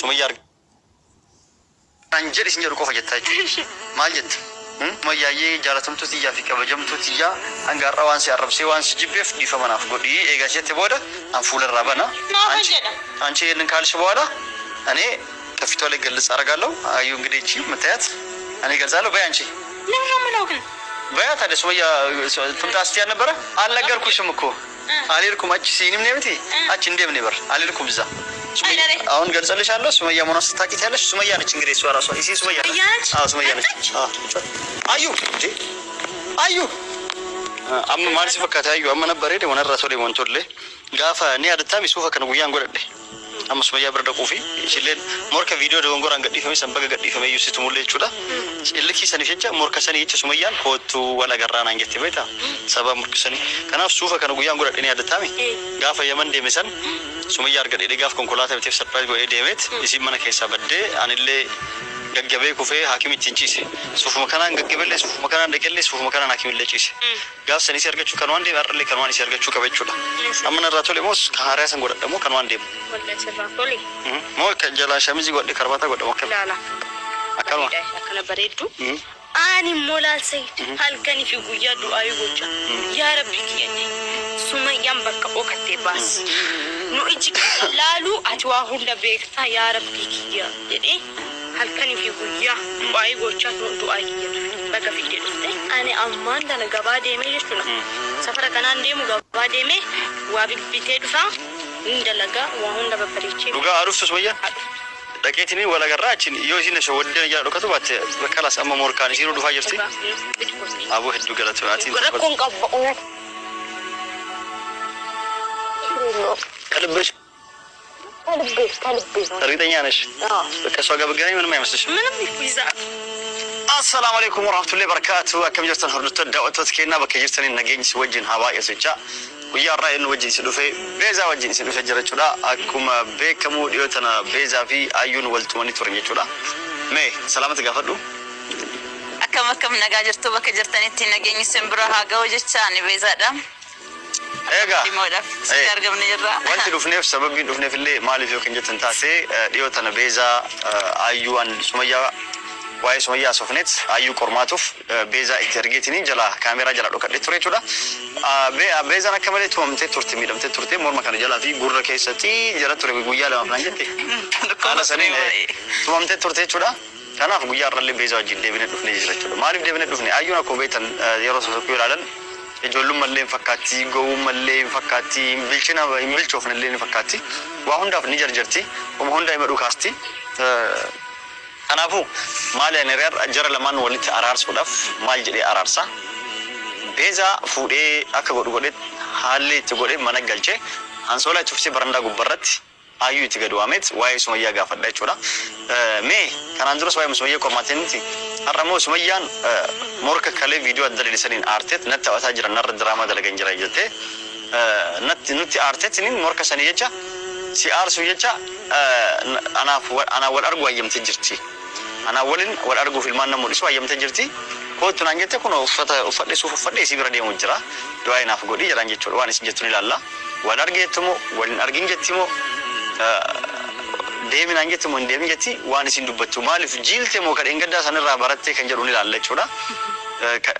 Sumayyaa anjir isin jedhu qofa jettaa jechuudha. Maal jetta? Sumayyaayee jaalatamtuu xiyyaa fi kabajamtuu xiyyaa hangaarraa waan si arrabsee waan si jibbeef dhiifa manaaf godhii eegaa jette booda an fuularraa bana. አንቺ ይሄንን ካልሽ በኋላ እኔ ከፊቷ ላይ ገልጽ አደርጋለሁ። አዩ እንግዲህ እቺ መታየት እኔ ገልጻለሁ። በይ አንቺ ነው ግን በያ ታዲያ ሱመያ ትምጣ ስትይ ነበረ አልነገርኩሽም እኮ አልሄድኩም። አንቺ ሲኒም ነው ቤቴ አንቺ እንደም ነበር አልሄድኩም እዛ አሁን ገልጸልሻለሁ። ሱመያ መሆኗን ስታቂት ያለሽ ሱመያ ነች። እንግዲህ እሷ ራሷ እሺ ሱመያ ነች። አዎ ሱመያ ነች። አዩ እንዴ አዩ አም ማለት ፈካታ አዩ አም ነበር ሄደ ወነ ራሱ ላይ ወንቶለ ጋፋ እኔ አድታም ሱፈ ከነ ጉያን ጎደደ አም ሱመያ ብርደ ቁፊ ይችላል ሞርከ ቪዲዮ ደንጎራ እንገዲ ፈመ ሰንበገ ገዲ ፈመ ይስቱ ሙለ ይቹዳ ልኪ ሰኒፈቻ ሞርከ ሰኒ ይች ሱመያን ኮቱ ወላ ገራና እንገቲ ቤታ ሰባ ሞርከ ሰኒ ከና ሱፈ ከነ ጉያን ጎደደ እኔ አድታም ጋፋ የመን ደምሰን ሱመያ አርገደ ደጋፍ ኮንኮላታ ቤት ሰርፕራይዝ ወይ ደሜት ይሲመነ ከሳ በደ አንለ ገገበ ኩፌ ሐኪም ይንቺስ ሱፍ መካናን ገገበለ ሱፍ መካናን ደቀለ ሱፍ መካናን ሐኪም ለጪስ ጋፍ ሰኒ ሲርገቹ ከነዋንዴ አርለ ከነዋን ሲርገቹ ከበቹዳ አመነ ራቶ ለሞስ ከሐሪያ ሰንጎዳ ደሞ ከነዋንዴ ወለ ሰራቶሊ ሞ ከጀላ ሸሚዝ ጎድ ከርባታ ጎድ ሞከ ላላ አካልማ አካለ በሬዱ አኒ ሞላል ሰይድ halkani fi guyya du'ayi gocha ya rabbi kiyani sumayyan bakka okate bas no ichi lalu atwa hunda bekta ya rabbi kiya dedi halkani fi guyya du'ayi gocha du'ayi kiya bakka fi dedi ani amman dana gaba deme yestuna safara kanan demu gaba deme wa bibite dufa indalaga wa hunda babariche duga aruf sumayya دقيقتني ولا قراچين يوزين شو ودنا يا ركتبات خلاص اما موركان يصيروا دفا جرتي ابو هدو غلط واتي ركون قبقوا قلبش قلبي ريدኛ ነሽ ከሷ ጋር በገናኝ ምንም አይመስልሽ ምንም ይዛ السلام عليكم ورحمه الله وبركاته كم جرتن هردت دعوتتكينا بكجرتن نغين وجين هوا يسجا ويارا ان وجين سدوفي بيزا وجين سدوفي جرچودا اكما بكمو ديوتنا بيزا في ايون ولتوني تورنيچودا مي سلامت غفدو اكم نغاجرتو بكجرتن تي نغين سمبرا هاغا وجچاني بيزا دام ايغا ديمودا سيرغم نيرا وانت دوفنيف سبب دوفنيف لي مالي فيو كنجتن تاسي ديوتنا بيزا ايوان سميا واي سميا سوفنيت ايو كورماتوف بيزا اترغيتني جلا كاميرا جلا دوكدي توريچودا بيزا نكمل تومته تورتي ميدمته تورتي مور مكان جلا في غور كيستي جلا توري غويا لمافلانجتي انا سنين تومته تورتي چودا كانا غويا رلي بيزا جين ديبن دوفني جرچودا ماري ديبن دوفني ايو نكو بيتن يروسو كيرالن اجولم ملين فكاتي غو ملين فكاتي بيلچنا بيلچوفن لين فكاتي واهوندا نيجرجرتي ومهوندا يمدو كاستي أنا مال نرير أجر لمن ولت أرارس ودف مال جدي أرارسا بيزا فودي أكبر قدرت حالي تقولي منا قلشة هنسولا تفسي برندا قبرت أيو تقدوا أمت واي سمية قافت ده شورا مي كان عندروس واي سمية كوماتينتي الرمو سميان مورك كله فيديو أدري لسنين أرتت نت أتاجر نر دراما ده لجنجرا يجته نت أرتت نين مورك سنيجة سي أرسو يجة أنا والأرجو أيام تجرتي أنا والأرجو في الماء نمر سوا أيام تجرتي كنت نانجت كنا وفدي سوف فدي سيبرا دي مجرا دعاء نافقودي جران جتول وانس جتوني لله والأرجتمو والأرجين جتمو ديمين نانجتمو ديمين جتي وانس يندبتو مال في جيل تمو كإنجدا سن رابرت كنجروني لله شولا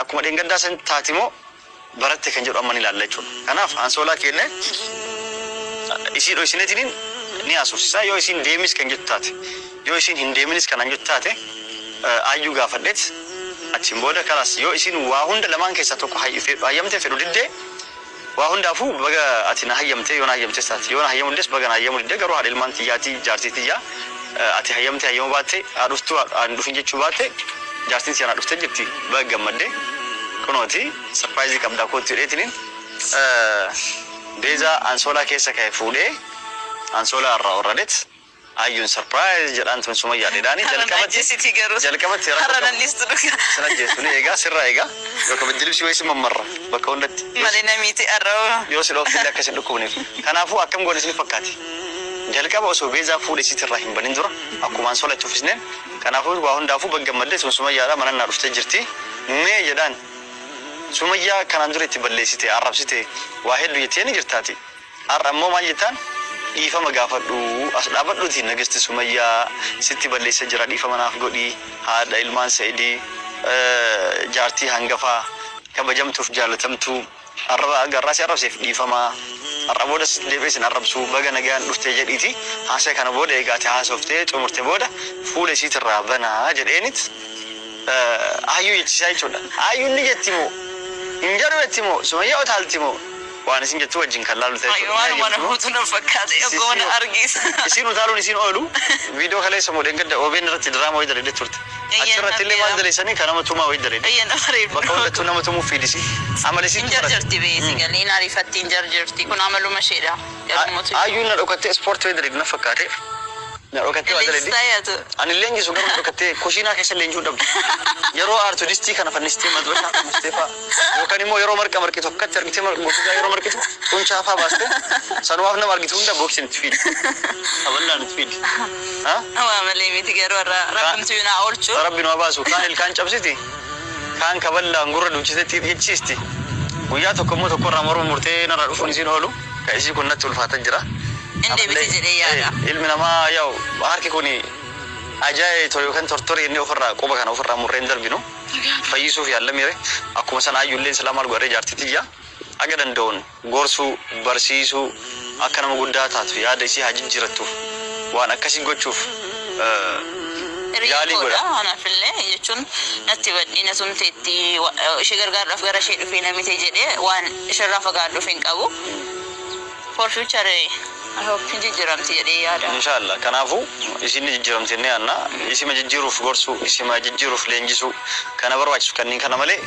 أكو ما إنجدا سن تاتمو برت كنجر أماني لله شولا أنا فانسولا كينه isin oisinetinin ni asusisa yo isin demis kan jettati yo isin hindeminis kan jettati ayu gafadet achimboda kalas yo isin wa hunda laman kessa tokko hayamte fedu didde wa hunda fu baga atina hayamte yona hayamte sat yona hayamdes baga hayamde garu hadil man tiyati jartitiya ati hayamte hayamate adustu andu finjechu bate jartin siana dufte jetti baga madde konoti surprise kabda ko tiretinin بيزا أنسولا كيسا كيفودي أنسولا الرأورانيت أيون سربرايز جلان تون سمية لداني جلكمت هرنا نستدوك سنجيسوني إيغا سرا إيغا يوكا بجلب شوي سمم مرة بكونت مالينا ميتي أرو يوسي لوك تلا كسدوكوني كنافو أكم قولي سني فكاتي جلكم وسو بيزا فولي سيتر رحيم بنندرا أكو أنسولا تفسنين كنافو واهن دافو بجمدي تون سمية لا مننا رفت جرتي مي جدان سمية كان عندوري تبليسيتي عربسيتي واحد يتيني جرتاتي أرمو ما جتان dhiifama gaafadhu as dhaabadhuutiin nagasti Sumayyaa sitti balleessa jira dhiifama naaf godhi haadha ilmaan Saidii jaartii hangafaa kabajamtuuf jaalatamtu arraba garraasi arrabseef dhiifama arrabodas deebisin arrabsuu baga nagaan dhuftee jedhiiti haasee kana booda eegaate haasoftee xumurte booda fuula isiitirraa banaa jedheenit ayyuu jechisaa jechuudha ayyuun ni jettimoo hin jedhu jettimoo Sumayyaa otaaltimoo waan isin jettu wajjin kan laalu ta'e waan hutuna fakkaate goona argisa isin utaaluun isin oolu viidiyoo kaleessa moodeen gadda OBN irratti diraamaa wayii dareedee turte achirratti illee maal dareessanii kan nama tumaa wayii dareedee bakka hundattuu nama tumuu fiidisi amalisiin jarjarti beesi galiin ariifattiin jarjarti kun amaluma isheedha ayyuun na dhokattee ispoortii wayii dareedee na fakkaate na dhokattee waa dareedee ani illee injisu garuu dhokattee kushiinaa keessa illee injuu dhabdu yeroo artistii kana fannistee madbashaa Mustafa yookaan immoo yeroo marqa marqi tokkotti argitee boksisaa yeroo marqitu kunchaafaa baaste sanumaaf nama argitu hunda boksiin itti fiidi aballaan itti fiidi waa malee miti garuu rabbimtu yuna oolchu rabbi nu baasu kaan ilkaan cabsiti kaan kaballaan gurra duuchisetti dhiichisti guyyaa tokko immoo tokkorraa morma murtee narraa dhufuun isiin oolu ka isii kun natti ulfaatan jira inde biti jedhee yaada ilmi namaa yaa'u harki kuni ajaa'i yookaan tortorii inni ofirraa quba kana ofirraa murreen darbinu fayyisuuf yaallamire akkuma sana ayyuulleen islaamaa godhee jaartitti iyya aga danda'uun gorsuu barsiisuu akka nama guddaa taatu yaada isii haa jijjiirattuuf waan akkasii gochuuf yaalii godha anafillee jechuun natti badhiina sumteetti ishee gargaaruudhaaf gara ishee dhufee namite jedhee waan ishirraa fagaadhuuf hin qabu for future I hope jijjiiramti jedhee yaada inshallah kanaafu isin jijjiiramti inni anna isima jijjiiruuf gorsu isima jijjiiruuf leenjisuu kana barbaachisu kanniin kana malee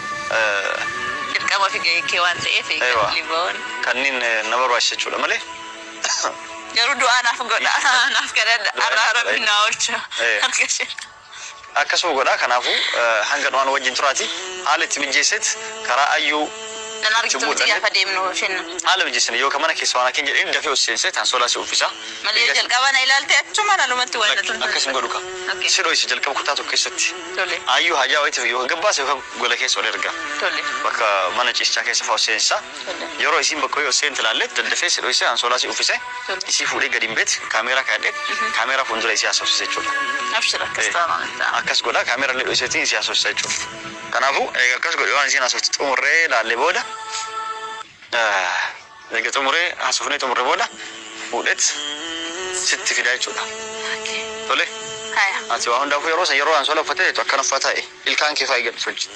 dirqama fiigee waan ta'eef liboon kanniin na barbaachisu jechuudha malee garuu du'aa naaf godha naaf kadhadha arraa rabbi na oolcha akkasuma godha kanaafu hanga dhumaan wajjin turaati haala itti mijeesset karaa ayyuu dan argitumti gaafa deemnu shenna haala mijeessine yoo kamana keessa waan akin jedhin dafee osseense tan solaasi uffisa malee jalqabana ilaalte achuma nalumatti waan dhatu akkasin godhuka sidoo isi jalqaba kutaa tokko keessatti ayyuu hajaa wayitiif yoo gabbaase yoo gola keessa ol erga bakka mana ciisichaa keessa fa'aa osseensa yeroo isiin bakka yoo osseente ilaallet daddafee sidoo isi an solaasi uffise isii fuudhee gadi hin beet kaameeraa kaadhee kaameeraa fuuldura isii haasofsise jechuudha akkas godha kaameeraa illee dho'iseetiin isii haasofsisa jechuudha kanafu akkas godhe waan isiin haasofti xumurree laallee booda egaa xumuree haasofnee xumurree booda fuudhet sitti fidaa jechuudha tole ati waa hundaafuu yeroo an sola uffatee akkana uffata ilkaan kee fa'aa gadhi sochi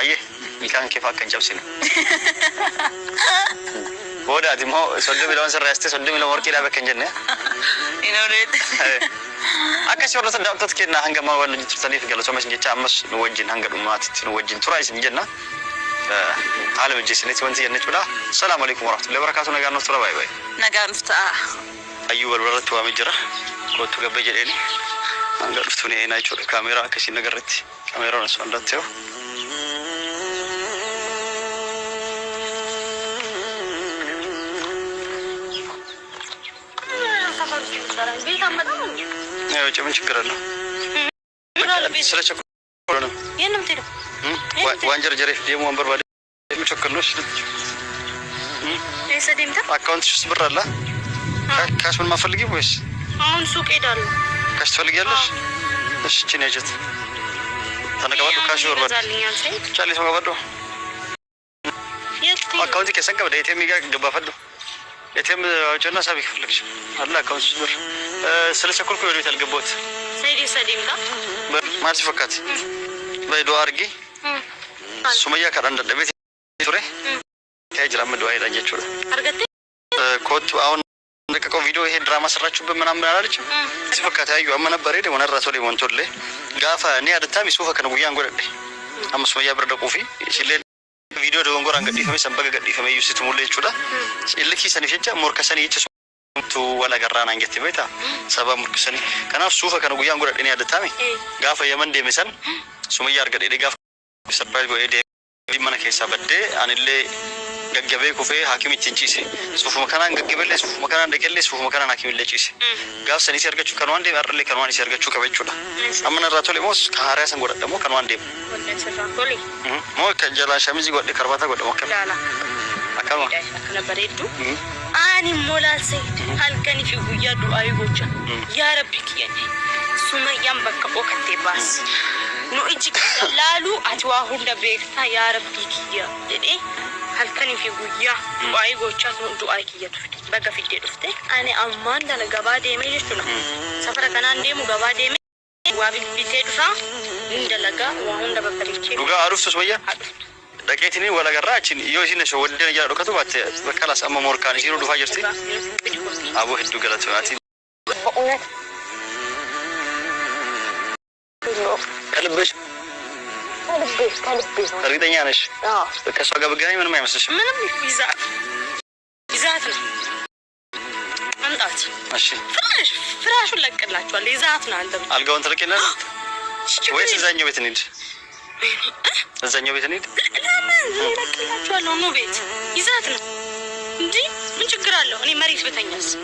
ayyee ilkaan kee fa'aa akka hin cabsine booda ati immoo 30 sirraa yaastee 30 warqii dhaabe akka hin jenne akkas yeroo sana daawwattoota kennaa hanga amma waan turtaniif galatooma isin jecha ammas nu wajjin hanga dhumaatitti nu wajjin tura isin jenna haala mijeessinetti wanti jenne jechuudha. Assalaamu alaikum warahmatullahi wabarakatuh. Nagaan nuuf tura baay'ee. Nagaan nuuf ta'a. Ayyuu walbarratti waamee jira. Kootu gabbee jedheeni hanga dhuftuun eenaa jechuudha. Kaameeraa akkasiin nagarratti kaameeraan osoo hundatti yoo. ምን ችግር አለው? ስለቸኮለ ነው። የለም ተደው ዋንጀር ጀሬ ደሞ ወንበር ባለ የሚቸኩል ነው። ለሰደምታ አካውንትሽ ብር አለ? ካሽ ምን ማፈልጊ ወይስ አሁን ሱቅ ሄዳለሁ። ካሽ ትፈልጊያለሽ? እሺ እቺ ነጀት ተነቀበሉ ካሽ ወር ባለ ቻሊ ተነቀበሉ አካውንት ከሰንከ ወደ ኤቲኤም ጋር ገባፈሉ ኤቲኤም አውጭና ሳቢ ክፍልክሽ አለ አካውንትሽ ብር ስለቸኮልኩ ወደ ቤት አልገባሁት ሰደምታ ማለት ፈካት በዶ አርጊ ሱመያ ካራንዳ ለቤት ቱሬ ታጅራ ምን ዱአይ ዳጀቹ አርገቴ ኮቱ አሁን ለቀቀው ቪዲዮ ይሄ ድራማ ሰራችሁበት ምናምን አላለች ሲፈካት ያዩ አመ ነበር ሄደ ወነራ ሶሌ ወንቶለ ጋፋ እኔ አድታሚ ሱፈ ከነ ጉያን ጎደደ አመ ሱመያ ብር ደቁፊ ሲለ ቪዲዮ ደንጎራ እንግዲህ ፈመ ሰንበገ ገዲ ፈመ ዩሲት ሙለ ይቹዳ ሲልኪ ሰንፈጫ ሞርከሰን ይጭ ቱ ወላ ገራና እንግት ቤታ ሰባ ሙርከሰን ከና ሱፈ ከነ ጉያን ጎደደ እኔ አድታሚ ጋፋ የመን ደመሰን ሱመያ አርገደ ጋፋ ሰርፕራይዝ ጎዴ ቢመነ ከሳ በደ አንለ ገገበ ኩፌ ሐኪም ይጭንጪሲ ሱፍ መካናን ገገበለ ሱፍ መካናን ደከለ ሱፍ መካናን ሐኪም ለጪሲ ጋፍ ሰኒ ሲርገቹ ከኗን ደ አርለ ከኗን ሲርገቹ ከበቹዳ አመነ ራቶ ለሞስ ከሐሪያ ሰንጎዳ ደሞ ከኗን ደ ሞ ከጀላ ሸሚዝ ጎደ ከርባታ ጎደ ሞከ ላላ አካማ ነበር ሄዱ አይ أنا مولال سيد هل كان في ويا دعاء وجه يا ربي كياني سمية بكا وقتي باس نو إجيك لالو أتواهم دبيكتا يا ربي كيا إيه هل كان في ويا دعاء وجه دعاء كيا بقى في دفتة أنا أمان ده لجبادة مين شلون سفر كان عندي مجبادة مين وابي بيتدفع ندلقا وهم دبكريتشي لقى عرفت شوية دقيقتني ولا قرأتني يوزين شو ودينا جالو كتبت بكلاس أما موركاني يرو دفع جرتي أبو هدو قالت واتي كلبش أريدني أناش كسوة قبل جاي من ما يمسش من بيزاتنا أنتات ماشي فراش ولا كلا شو اللي بيزاتنا عندهم ألقون تركينا ويش زانيو بيتنيد زانيو بيتنيد لا ما كلا شو اللي مو بيت بيزاتنا دي من شكرا له أنا مريض بتنيس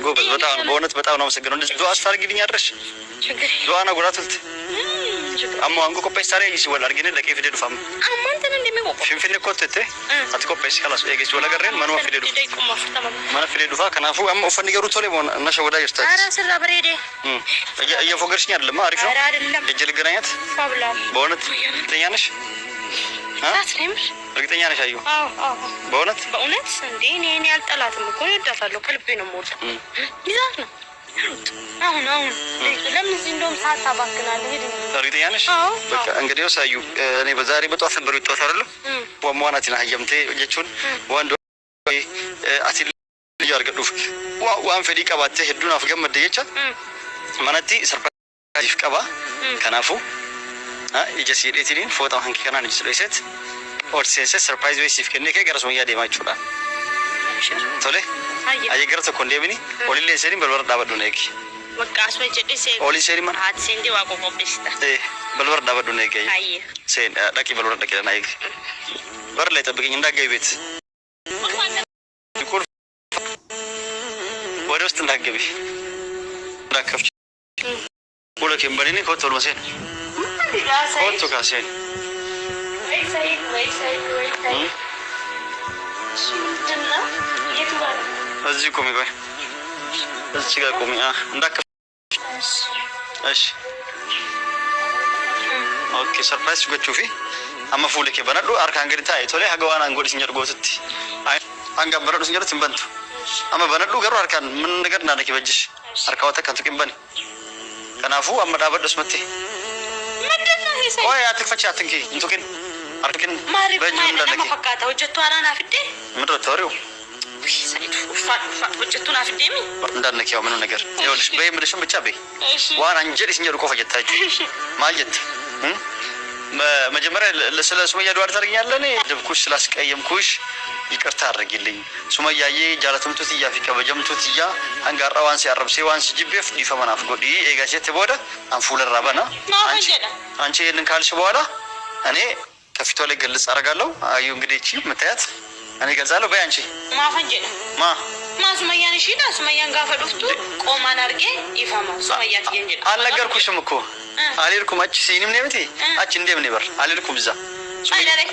ጎበዝ በጣም በእውነት በጣም ነው አመሰግናለሁ። እንደዚህ ዱአ አስፋርግልኝ አድርሽ ዱአ ነው ጉራቱልት አሞ አንጎ ኮፔስ ታሪ ይስወል አርገነ ለቀይ ፊደሉ ፋም አማንተን እንደሚቆ ፊንፊኔ ኮተተ አትኮፔስ ካላስ ኤጌስ ወላ ገረን ማኑ ፊደሉ ማኑ ፊደሉ ፋ ከናፉ አሞ ኦፈን ይገሩ ቶሌ ሆነ እና ሸወዳ ይስታል አራ ስራ በሬዴ እየፎገርሽኝ አይደለም አሪፍ ነው እጅ ልገናኛት ፋብላ በእውነት ተኛነሽ እርግጠኛ ነሽ? አዩ በእውነት እንዴ እኔ አልጠላትም እኮ እወዳታለሁ ከልቤ ነው የምወዳት ይዛት ነው አሁን ለምን እዚህ እንደውም ሰዓት ታባክናለህ ሄድ እርግጠኛ ነሽ? በቃ እንግዲህ ሳዩ እኔ በዛሬ በጧት ነበር የወጣሁት አይደል ወማናቲና ሀየምቴ እየቹን ወንዶ አቲል ያርገዱፍ ዋን ፈዲ ቀባቴ ሄዱን አፍገመደ የቻ ማናቲ ሰርፕራይዝ ቀባ ከናፉ ይጀስ የዴቲሊን ፎቶ አንኪ ከናን ይስለይሰት ኦርሴንስ ሰርፕራይዝ ወይ ሲፍ ከነከ ገረስ ወያ ደማቹላ ቶሌ አይ ገረተ ኮንዴብኒ ኦሊሌ ሰሪን በልወር ዳበዱ ነቂ ወቃስ ወጀዲሴ ኦሊ ሰሪን ማን አት ሲንዲ ዋቆቆብስታ በልወር ዳበዱ ነቂ አይ ሴን ዳቂ በልወር ዳቂ ለናይ በር ላይ ጠብቀኝ እንዳገይ ቤት ወደ ውስጥ እንዳገቢ እንዳከፍች ሁለቴም በኔ ኮቶል መሰን ኮቶ ካሴን ወይ እዚህ ቆሚ ቆይ እዚህ ጋር ቆሚ እንዳከፍ እሺ ኦኬ ሰርፕራይዝ ገቹፊ አማ ፉለከ በነዱ አርካ እንግዲህ ታይ ቶሌ ሀገዋና እንጎዲስ ñርጎትቲ አንጋ በረዱ ሲጀርት እንበንቱ አማ በነዱ ገሩ አርካን ምን ነገር እንዳነኪ በጅሽ አርካው ተከንቱ ቅንበኒ ከናፉ አመዳበደስ መቴ ምንድነው ይሄ ወይ አትክፈች አትንኪ እንቱኪን አርኪን በጁ እንዳነኪ ፈቃታ ወጀቱ አራና ፍዴ ምድረ ተወሪው ሰይዱ ወጀቱና ፍዴሚ እንዳነኪ ያው ምን ነገር ይኸውልሽ በይምልሽም ብቻ በይ ዋን አንጀልሽ ñርቆ ፈጀታች ማለት መጀመሪያ ለስለ ሱመያ ዱዓ ታርገኛለህ እኔ ደብኩሽ ስላስቀየምኩሽ ይቅርታ አድርጊልኝ ሱመያዬ ጃለቱምቱ ትያፊካ በጀምቱት ያ አንጋራዋን ሲያረብሴ ዋንስ ጂቤፍ ዲፈመናፍ ጎዲ ኤጋሸት ቦደ አንፉል ራበና አንቺ ይሄንን ካልሽ በኋላ እኔ ከፊቷ ላይ ግልጽ አደርጋለሁ አዩ እንግዲህ እቺ መታያት እኔ ገልጻለሁ በይ አንቺ ማፈንጀለ ማ ሱመያን እሺ ዳ ሱመያን ጋፈዱፍቱ ቆማን አርጌ ይፋማ ሱመያት ይንጀለ አልነገርኩሽም እኮ አልልኩም አቺ ሲኒም ነብቲ አቺ እንደም ነበር አልልኩም እዛ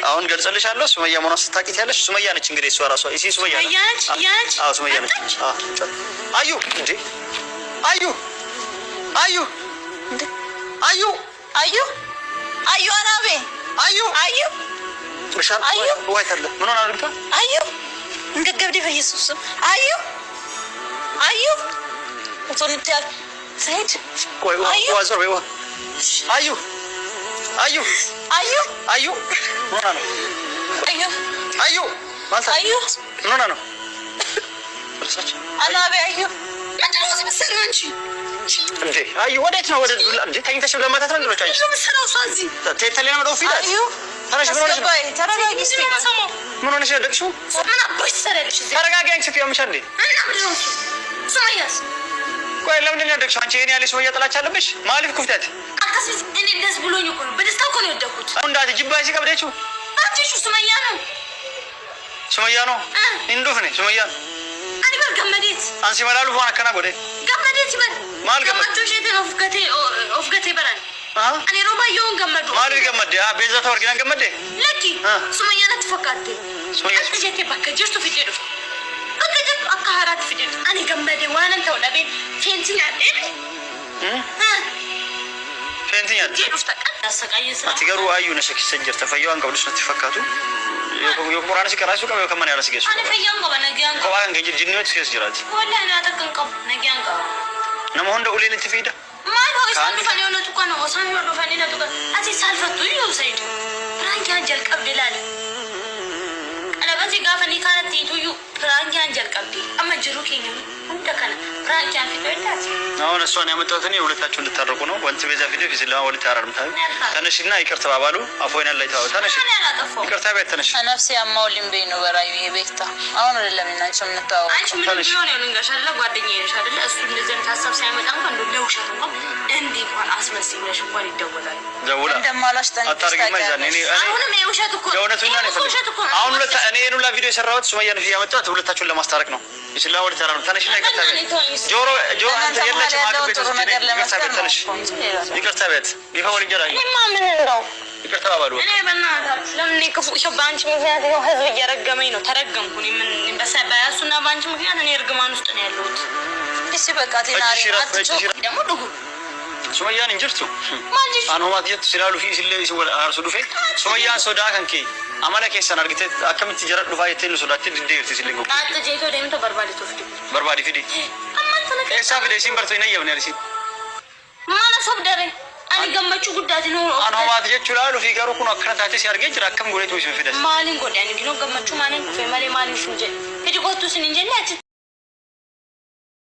አሁን ገልጸልሻለሁ ሱመያ ሞና ስታቂት ያለሽ ሱመያ ነች እንግዲህ እሷ ራሷ እሺ ሱመያ ነች አዎ ሱመያ ነች አዩ እንዴ አዩ አዩ እንዴ አዩ አዩ አዩ አናቤ አዩ አዩ ምሻል ወይ ታለ ምን ሆነ አልኩት አዩ እንደገብዲ በኢየሱስ አዩ አዩ ወቶንታ ሰይድ ቆይ ዋዘር ወይ አዩ አዩ አዩ አዩ ምን ሆነ አዩ አዩ ማለት አዩ ምን ሆነ ነው እርሳች አናቤ አዩ ምንድነው ተመሰረው አንቺ እንዴ አዩ ወዴት ነው ወደ ዱላ እንዴ ታኝተሽ ለማታት ነው እንዴ አንቺ ተመሰረው ሳዚ ተተለና ነው ፊት አዩ ታረሽ ምን ሆነሽ ተረጋጊ እስቲ ምን ሆነሽ ደቅሽው ምን አባሽ ተሰረልሽ ተረጋጊ አንቺ ፊያምሽ እንዴ እና ምንድነው ሱመያስ ቆይ ለምን ነው ደቅሽው አንቺ እኔ ያለሽ ሱመያ ጥላቻ አለብሽ ማሊፍ ኩፍታት አካስስ እኔ ደስ ብሎኝ እኮ ነው በደስታ እኮ ነው የወደኩት እንዳት ጅባይ ሲከብደችው አንቺ ሱመያ ነው እንዱፍ ነኝ ሱመያ አኒ በር ገመዴት አንሲ መላሉ ሆነ ከና ጎዴ ገመዴት ይበል ማል ገመድ ጆሼቴ ኦፍገቴ በራን አኒ ሮባ ይሁን ገመዱ ማል ገመድ ቤዛ ተወርጊና ገመድ ለኪ ሱመያ ናት ፈካቴ ሱመያ ጆሼቴ በከ ጀርቱ ፊቴዶ በከ አካ هارات في دين أنا جنبي وانا أنت ولا بين فينتي يعني فينتي يعني جيرفتك أسقاي سلا أتجروا أيو نشك سنجر تفيوان قبل سنة تفكاتو يو قرآن سكر راسو كم كمان يارس جيسو أنا فيان قبل نجيان كوا عن جيل جنوت سكيس جرات والله أنا أتكلم قبل نجيان قبل نمهون ده أولين تفيدا ما هو إسمه فني ولا تكون هو سامي ولا فني لا تكون أتي سالفة تويو سيد فرانك أنجل قبل لا أنا بس يقافني كانت تويو فرانك أنجل قبل أما جروكين أنت كنا فرانك أنجل في تويتاس አሁን እሷን ያመጣሁትኝ ሁለታችሁ እንድታረቁ ነው። ወንት በዛ ቪዲዮ ፊዝላ ወለ ታራርም ታይ ተነሽና ይቅርታ ባባሉ አፎይና ላይ ታው ተነሽ ይቅርታ ቤት ተነሽ ነፍስ ያማውልኝ በይ ነው በራዩ የቤታ አሁን አይደለም እናንቺ የምታው አንቺ ምን ቢሆን ነው እንገሻለ ጓደኛዬ ነሽ አይደል እሱ እንደዚህ ታሳብ ሳይመጣ እንኳን ለውሸት እንኳን እንዴ እንኳን አስመስለሽ እንኳን ይደወላል ደውላ እንደማላሽ አታርግማ ይዛኔ እኔ አሁንም የውሸት እኮ የእውነቱኛ ነው ይፈልግ አሁን ሁለት እኔ የኑላ ቪዲዮ የሰራሁት ሱመያ ነው ያመጣሁት ሁለታችሁን ለማስታረቅ ነው ይችላ ወደ ታራርም ተነሽና ይቅርታ ቤት ጆሮ አንተ የለችም አግብ ይቅርታ ቤት ይፋ ወንጀል አይ ምን ነው ይቅርታ ባባሉ እኔ በእናታችሁ ለምን ክፉ ይኸው በአንቺ ምክንያት ይኸው ህዝብ እየረገመኝ ነው ተረገምኩኝ ምን በእሱና በአንቺ ምክንያት እኔ እርግማን ውስጥ ነው ያለሁት እሺ በቃ ቴናሪ ደግሞ ድጉ ሱመያን እንጅርቱ አንሆማት የት ስላሉ ፊ ሲለ ሲወል አርሱ ዱፌ ሱመያን ሶዳ ከንኪ አማላ ከሰን አርግተ አከምት ጀራ ዱፋ የቴሉ ሶዳት ድዴርት ሲለጉ አጥ ጄቶ ደምቶ በርባዲ ተፍዲ በርባዲ ፊዲ አማንተነ ከሳ ፊዲ ሲምበርቶ ይነየብን ያለሲ ማና ሶብደረ አኒ ገመቹ ጉዳት ነው አንሆማት የቹላሉ ፊ ገሩ ኩኖ አከራታቴ ሲያርገ ጅራ አከም ጎሌት ወይስ ፊደስ ማሊን ጎዳኒ ጊኖ ገመቹ ማንን ፈማሌ ማሊን ሹንጀ ሄዲ ጎቱ ስንጀላች